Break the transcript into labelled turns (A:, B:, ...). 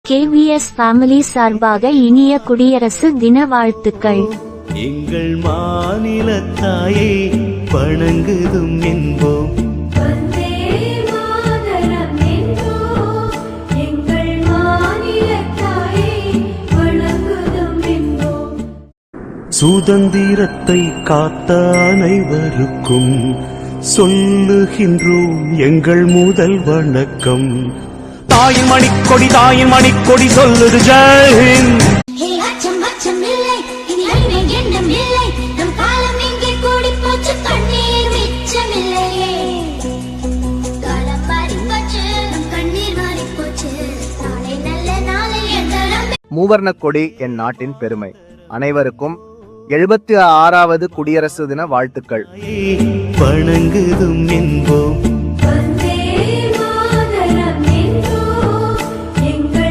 A: KVS family சார்பாக இனிய குடியரசு தின வாழ்த்துக்கள்.
B: எங்கள் மாநில தாயை வணங்குதும் என்போம். சுதந்திரத்தை காத்த அனைவருக்கும் சொல்லுகின்றோம் எங்கள் முதல் வணக்கம். தாயின் மணிக்கொடி சொல்லுது ஜெய் ஹிந்த்.
C: மூவர்ணக் கொடி என் நாட்டின் பெருமை. அனைவருக்கும் 76வது குடியரசு தின வாழ்த்துக்கள்.
B: வணங்குதும் என்போம்.